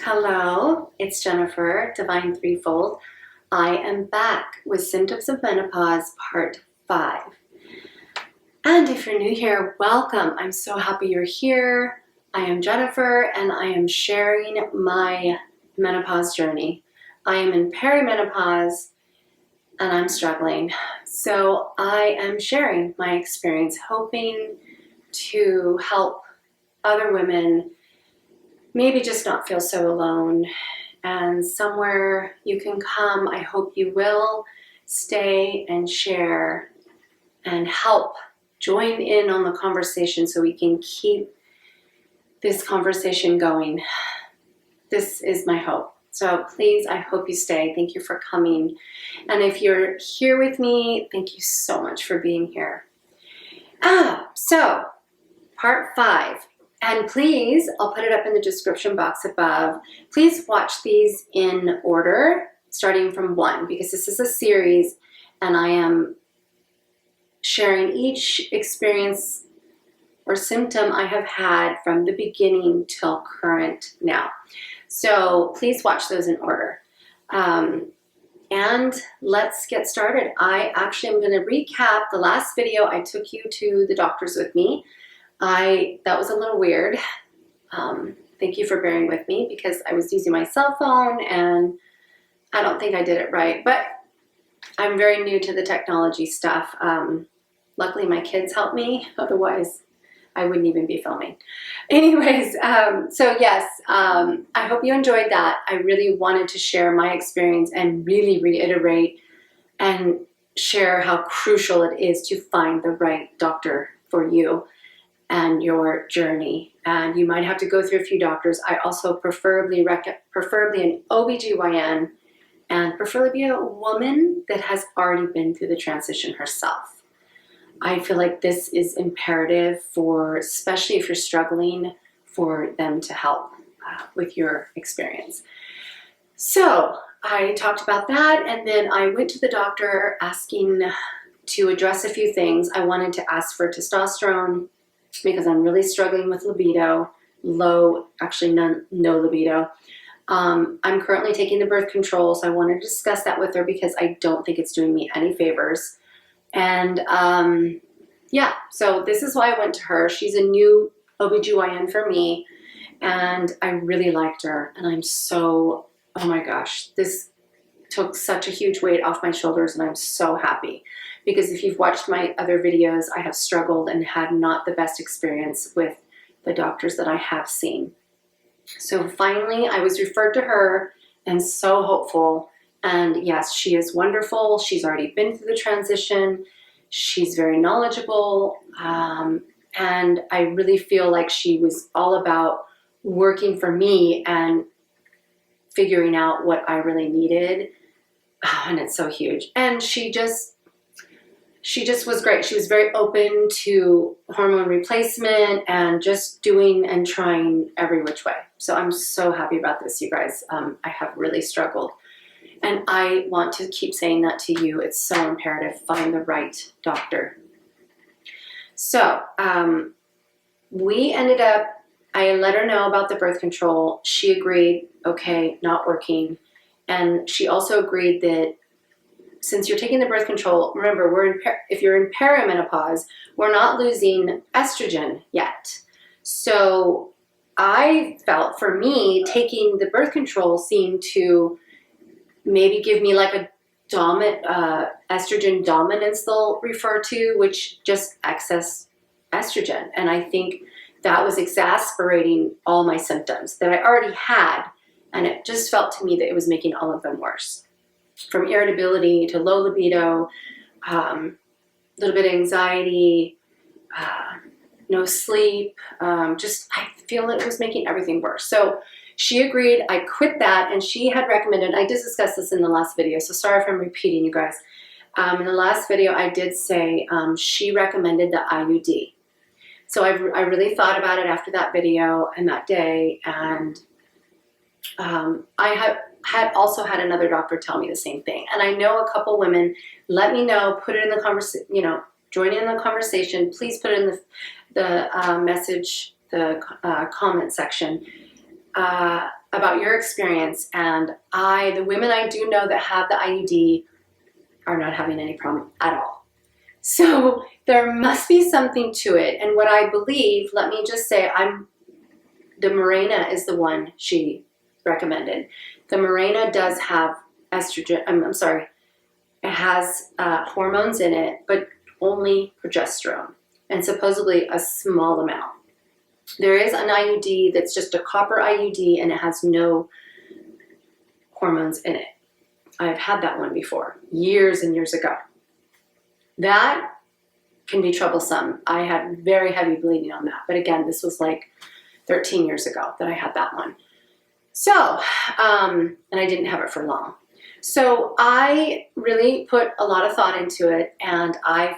Hello, it's Jennifer, Divinethreefold. I am back with Symptoms of Menopause, Part 5. And if you're new here, welcome. I'm so happy you're here. I am Jennifer, and I am sharing my menopause journey. I am in perimenopause, and I'm struggling. So I am sharing my experience, hoping to help other women maybe just not feel so alone, and somewhere you can come. I hope you will stay and share and help join in on the conversation so we can keep this conversation going. This is my hope. So please, I hope you stay. Thank you for coming. And if you're here with me, thank you so much for being here. So part 5. And please, I'll put it up in the description box above. Please watch these in order, starting from 1, because this is a series and I am sharing each experience or symptom I have had from the beginning till current now. So please watch those in order. And let's get started. I actually am going to recap the last video. I took you to the doctors with me. That was a little weird. Thank you for bearing with me because I was using my cell phone and I don't think I did it right, but I'm very new to the technology stuff. Luckily my kids helped me, otherwise I wouldn't even be filming. Anyways, so yes, I hope you enjoyed that. I really wanted to share my experience and really reiterate and share how crucial it is to find the right doctor for you and your journey. And you might have to go through a few doctors. I also preferably an OBGYN, and preferably be a woman that has already been through the transition herself. I feel like this is imperative for, especially if you're struggling, for them to help with your experience. So I talked about that, and then I went to the doctor asking to address a few things. I wanted to ask for testosterone because I'm really struggling with libido, actually no libido. I'm currently taking the birth control, so I wanted to discuss that with her because I don't think it's doing me any favors. And yeah, so this is why I went to her. She's a new OBGYN for me, and I really liked her. And I'm so, oh my gosh, this took such a huge weight off my shoulders, and I'm so happy. Because if you've watched my other videos, I have struggled and had not the best experience with the doctors that I have seen. So finally, I was referred to her and so hopeful. And yes, she is wonderful. She's already been through the transition. She's very knowledgeable. And I really feel like she was all about working for me and figuring out what I really needed. Oh, and it's so huge. And she just was great. She was very open to hormone replacement and just doing and trying every which way. So I'm so happy about this, you guys. I have really struggled. And I want to keep saying that to you. It's so imperative. Find the right doctor. So we ended up, I let her know about the birth control. She agreed, okay, not working. And she also agreed that since you're taking the birth control, remember, if you're in perimenopause, we're not losing estrogen yet. So I felt, for me, taking the birth control seemed to maybe give me like a estrogen dominance, they'll refer to, which just excess estrogen. And I think that was exacerbating all my symptoms that I already had. And it just felt to me that it was making all of them worse. From irritability to low libido, a little bit of anxiety, no sleep, I feel it was making everything worse. So she agreed. I quit that, and she had recommended, I did discuss this in the last video, so sorry if I'm repeating you guys. In the last video, I did say she recommended the IUD. So I really thought about it after that video and that day, and I had also had another doctor tell me the same thing. And I know a couple women, let me know, put it in the conversation, join in the conversation. Please put it in the message, the comment section. about your experience, and the women I do know that have the IUD are not having any problem at all. So there must be something to it. And what I believe, let me just say, the Mirena is the one she recommended. The Mirena does have estrogen, I'm sorry, it has hormones in it, but only progesterone, and supposedly a small amount. There is an IUD that's just a copper IUD, and it has no hormones in it. I've had that one before, years and years ago. That can be troublesome. I had very heavy bleeding on that. But again, this was like 13 years ago that I had that one. So, and I didn't have it for long. So I really put a lot of thought into it, and I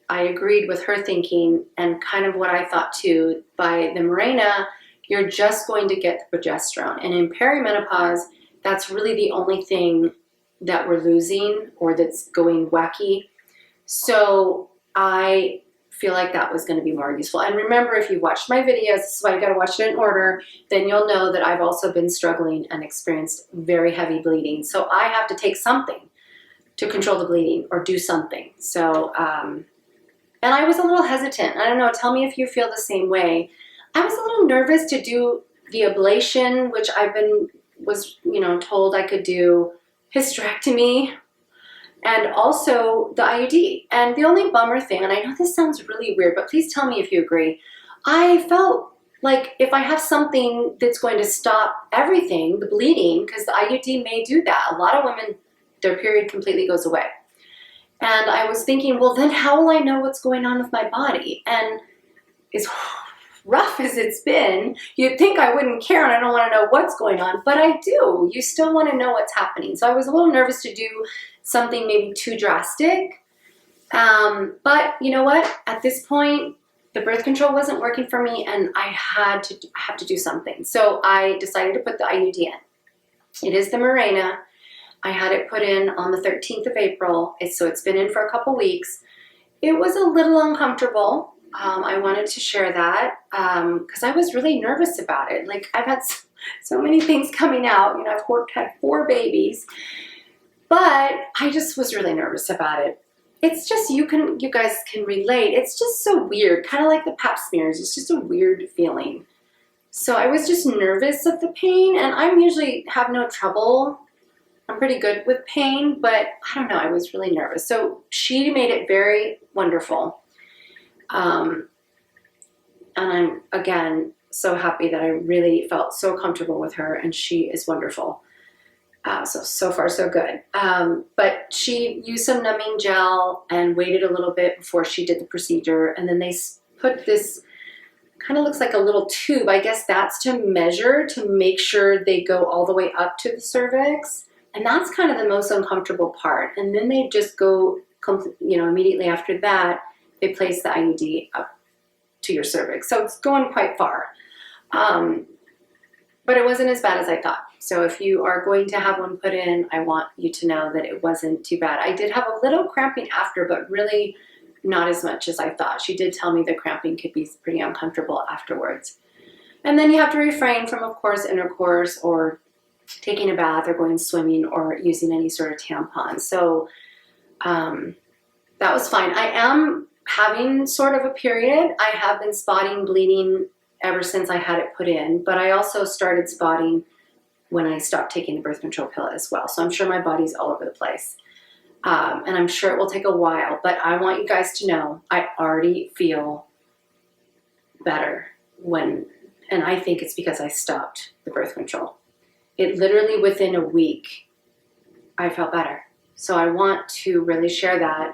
agreed with her thinking and kind of what I thought too. By the Mirena, you're just going to get the progesterone. And in perimenopause, that's really the only thing that we're losing or that's going wacky. So I feel like that was going to be more useful. And remember, if you watched my videos, this is why you got to watch it in order, then you'll know that I've also been struggling and experienced very heavy bleeding. So I have to take something to control the bleeding or do something. So, and I was a little hesitant. I don't know, tell me if you feel the same way. I was a little nervous to do the ablation, which was told I could do, hysterectomy, and also the IUD. And the only bummer thing, and I know this sounds really weird, but please tell me if you agree, I felt like if I have something that's going to stop everything, the bleeding, because the IUD may do that. A lot of women, their period completely goes away. And I was thinking, well, then how will I know what's going on with my body? And as rough as it's been, you'd think I wouldn't care and I don't want to know what's going on, but I do. You still want to know what's happening. So I was a little nervous to do something maybe too drastic. But you know what? At this point, the birth control wasn't working for me, and I have to do something. So I decided to put the IUD in. It is the Mirena. I had it put in on the 13th of April, so it's been in for a couple weeks. It was a little uncomfortable. I wanted to share that because I was really nervous about it. Like, I've had so many things coming out. I've had 4 babies, but I just was really nervous about it. It's just, you guys can relate. It's just so weird, kind of like the pap smears. It's just a weird feeling. So I was just nervous of the pain, and I usually have no trouble. I'm pretty good with pain, but I don't know, I was really nervous. So she made it very wonderful. And I'm, again, so happy that I really felt so comfortable with her, and she is wonderful. So far, so good. But she used some numbing gel and waited a little bit before she did the procedure. And then they put this, kind of looks like a little tube. I guess that's to measure, to make sure they go all the way up to the cervix. And that's kind of the most uncomfortable part. And then they just go, immediately after that, they place the IUD up to your cervix. So it's going quite far. But it wasn't as bad as I thought. So if you are going to have one put in, I want you to know that it wasn't too bad. I did have a little cramping after, but really not as much as I thought. She did tell me the cramping could be pretty uncomfortable afterwards. And then you have to refrain from, of course, intercourse or taking a bath or going swimming or using any sort of tampon. So that was fine. I am having sort of a period. I have been spotting bleeding ever since I had it put in, but I also started spotting when I stopped taking the birth control pill as well. So I'm sure my body's all over the place. And I'm sure it will take a while, but I want you guys to know I already feel better and I think it's because I stopped the birth control. It literally within a week, I felt better. So I want to really share that.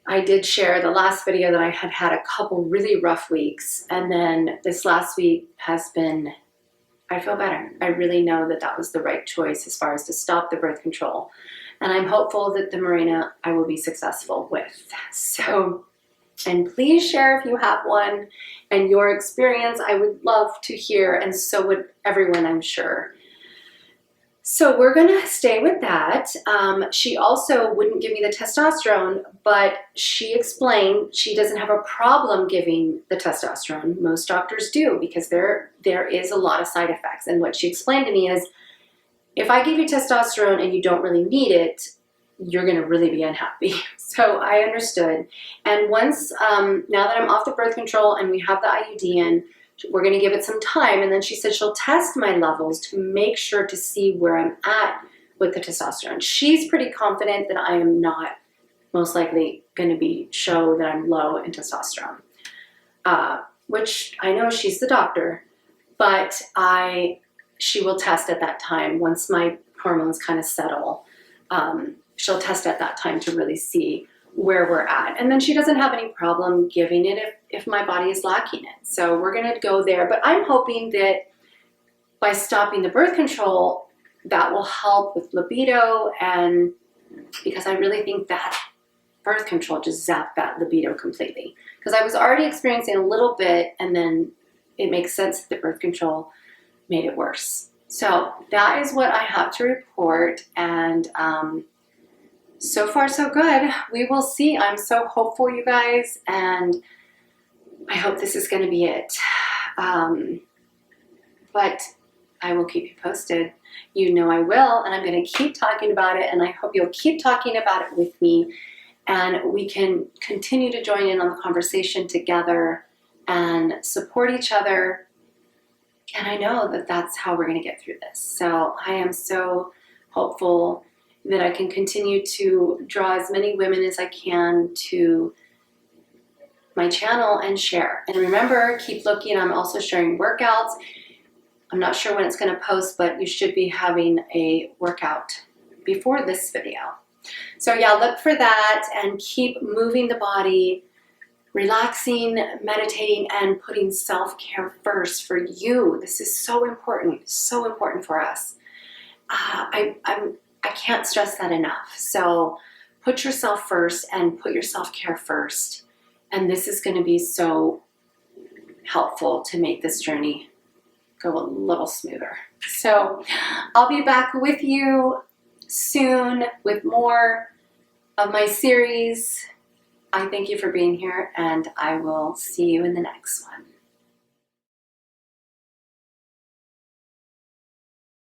I did share the last video that I had a couple really rough weeks. And then this last week has been, I feel better. I really know that that was the right choice as far as to stop the birth control. And I'm hopeful that the Mirena I will be successful with. So, and please share if you have one and your experience. I would love to hear, and so would everyone, I'm sure. So we're going to stay with that. She also wouldn't give me the testosterone, but she explained she doesn't have a problem giving the testosterone. Most doctors do, because there is a lot of side effects. And what she explained to me is, if I give you testosterone and you don't really need it, you're going to really be unhappy. So I understood. And once, now that I'm off the birth control and we have the IUD in, we're going to give it some time. And then she said she'll test my levels to make sure to see where I'm at with the testosterone. She's pretty confident that I am not most likely going to show that I'm low in testosterone, which I know she's the doctor, but she will test at that time once my hormones kind of settle. She'll test at that time to really see where we're at. And then she doesn't have any problem giving it if my body is lacking it. So we're going to go there. But I'm hoping that by stopping the birth control, that will help with libido, and because I really think that birth control just zapped that libido completely. Because I was already experiencing a little bit, and then it makes sense that the birth control made it worse. So that is what I have to report, and so far so good. We will see. I'm so hopeful, you guys, and I hope this is going to be it. But I will keep you posted. You know I will, and I'm going to keep talking about it, and I hope you'll keep talking about it with me, and we can continue to join in on the conversation together and support each other. And I know that that's how we're going to get through this. So I am so hopeful that I can continue to draw as many women as I can to my channel and share. And remember, keep looking. I'm also sharing workouts. I'm not sure when it's going to post, but you should be having a workout before this video. So yeah, look for that and keep moving the body, relaxing, meditating, and putting self-care first for you. This is so important for us. I can't stress that enough. So put yourself first and put your self-care first. And this is going to be so helpful to make this journey go a little smoother. So I'll be back with you soon with more of my series. I thank you for being here, and I will see you in the next one.